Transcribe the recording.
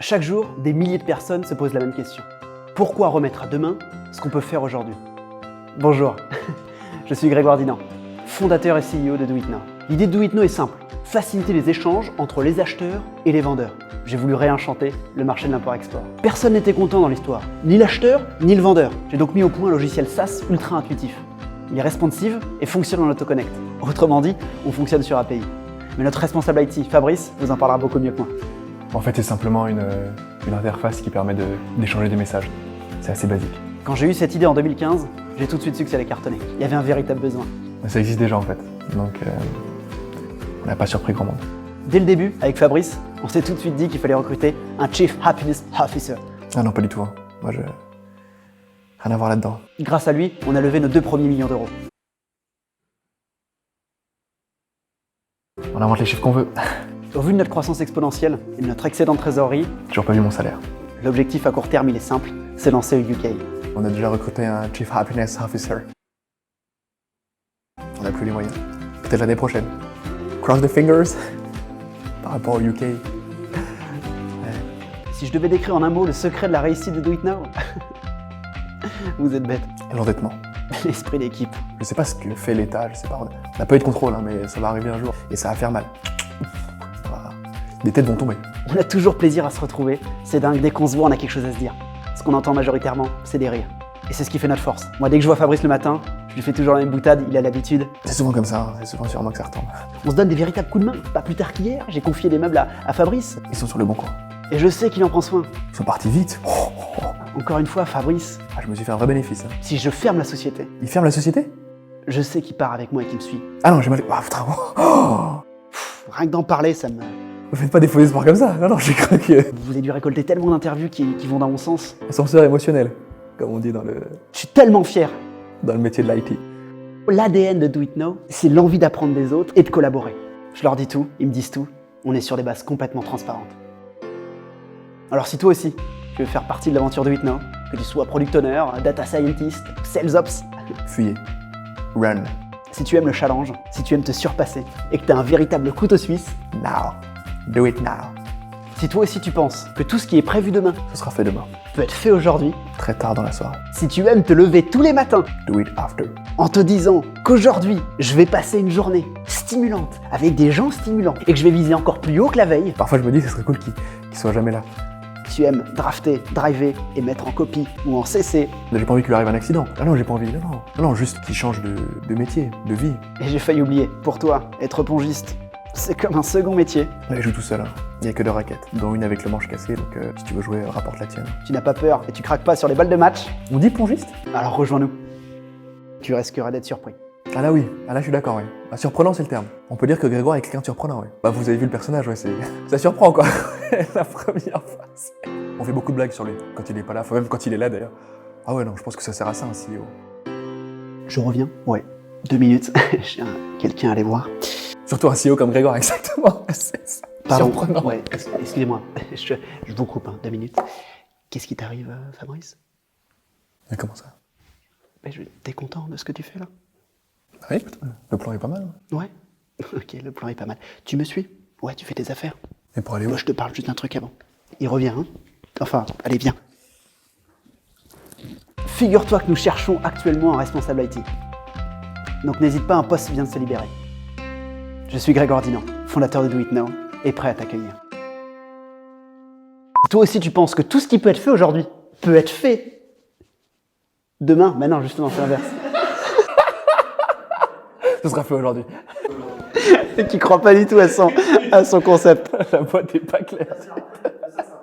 Chaque jour, des milliers de personnes se posent la même question. Pourquoi remettre à demain ce qu'on peut faire aujourd'hui? Bonjour, je suis Grégoire Dinan, fondateur et CEO de Do It Now. L'idée de Do It Now est simple, faciliter les échanges entre les acheteurs et les vendeurs. J'ai voulu réenchanter le marché de l'import-export. Personne n'était content dans l'histoire, ni l'acheteur, ni le vendeur. J'ai donc mis au point un logiciel SaaS ultra intuitif. Il est responsive et fonctionne en autoconnect. Autrement dit, on fonctionne sur API. Mais notre responsable IT, Fabrice, vous en parlera beaucoup mieux que moi. En fait, c'est simplement une interface qui permet d'échanger des messages. C'est assez basique. Quand j'ai eu cette idée en 2015, j'ai tout de suite su que ça allait cartonner. Il y avait un véritable besoin. Ça existe déjà en fait, donc on n'a pas surpris grand monde. Dès le début, avec Fabrice, on s'est tout de suite dit qu'il fallait recruter un Chief Happiness Officer. Ah non, pas du tout. Hein. Moi, rien à voir là-dedans. Grâce à lui, on a levé nos 2 premiers millions d'euros. On invente les chiffres qu'on veut. Au vu de notre croissance exponentielle et de notre excédent de trésorerie, Toujours pas vu mon salaire. l'objectif à court terme, il est simple, c'est lancer au UK. On a déjà recruté un Chief Happiness Officer. On n'a plus les moyens. Peut-être l'année prochaine. Cross the fingers. Par rapport au UK. Si je devais décrire en un mot le secret de la réussite de Do It Now, vous êtes bête. L'endettement. L'esprit d'équipe. Je sais pas ce que fait l'État, je sais pas. On n'a pas eu de contrôle, hein, mais ça va arriver un jour. Et ça va faire mal. Voilà. Des têtes vont tomber. On a toujours plaisir à se retrouver. C'est dingue, dès qu'on se voit, on a quelque chose à se dire. Ce qu'on entend majoritairement, c'est des rires. Et c'est ce qui fait notre force. Moi, dès que je vois Fabrice le matin, je lui fais toujours la même boutade, il a l'habitude. C'est souvent comme ça, hein. C'est souvent sur moi que ça retombe. On se donne des véritables coups de main. Pas plus tard qu'hier, j'ai confié des meubles à Fabrice. Ils sont sur le bon coin. Et je sais qu'il en prend soin. Ils sont partis vite. Encore une fois, Fabrice, Ah, je me suis fait un vrai bénéfice. Hein. si je ferme la société, Il ferme la société? je sais qu'il part avec moi et qu'il me suit. Ah non, j'ai mal. Ah putain. Oh, Rien que d'en parler, ça me... vous faites pas des faux espoirs comme ça. Non, j'ai cru que. Vous avez dû récolter tellement d'interviews qui vont dans mon sens. Ascenseur émotionnel, comme on dit dans Je suis tellement fier. le métier de l'IT. L'ADN de Do It Now, c'est l'envie d'apprendre des autres et de collaborer. Je leur dis tout, ils me disent tout. On est sur des bases complètement transparentes. Alors si toi aussi, tu veux faire partie de l'aventure Do It Now, que tu sois product owner, data scientist, sales ops, Fuyez. Run. si tu aimes le challenge, si tu aimes te surpasser et que tu as un véritable couteau suisse, Now. Do it now. si toi aussi tu penses que tout ce qui est prévu demain Ce sera fait demain. peut être fait aujourd'hui, Très tard dans la soirée. si tu aimes te lever tous les matins Do it after. en te disant qu'aujourd'hui, je vais passer une journée stimulante avec des gens stimulants et que je vais viser encore plus haut que la veille, Parfois, je me dis que ce serait cool qu'il soit jamais là. si tu aimes drafter, driver et mettre en copie ou en CC, J'ai pas envie qu'il lui arrive un accident. Ah non, j'ai pas envie. Non, juste qu'il change de métier, de vie. et j'ai failli oublier, pour toi, être pongiste, c'est comme un second métier. Là, il joue tout seul. Hein. Il y a que 2 raquettes, dont une avec le manche cassé. Donc, si tu veux jouer, rapporte la tienne. Tu n'as pas peur et tu craques pas sur les balles de match, On dit pongiste? alors rejoins-nous. Tu risqueras d'être surpris. Ah là oui, ah là je suis d'accord, oui. Ah, surprenant c'est le terme. On peut dire que Grégoire est quelqu'un de surprenant, oui. Bah vous avez vu le personnage, ouais, ça surprend quoi. La première phase. On fait beaucoup de blagues sur lui quand il est pas là, enfin même quand il est là d'ailleurs. Ah ouais non, je pense que ça sert à ça un CEO. Je reviens? Ouais. 2 minutes, j'ai quelqu'un à aller voir. Surtout un CEO comme Grégoire, exactement. C'est ça. Pardon. Surprenant. Ouais, excusez-moi, je vous coupe, 2 minutes. Qu'est-ce qui t'arrive, Fabrice? Mais comment ça? T'es content de ce que tu fais là? Ah oui, écoute, le plan est pas mal. Ouais. Ok, le plan est pas mal. Tu me suis? Ouais, tu fais tes affaires. Et pour aller où? Moi, je te parle juste d'un truc avant. Il revient, hein? Enfin, allez, viens. Figure-toi que nous cherchons actuellement un responsable IT. Donc n'hésite pas, un poste vient de se libérer. Je suis Grégoire Dinan, fondateur de Do It Now, et prêt à t'accueillir. Toi aussi, tu penses que tout ce qui peut être fait aujourd'hui peut être fait demain? Mais non, justement, c'est l'inverse. Ce sera fait aujourd'hui. Et qui croit pas du tout à son concept. La boîte est pas claire.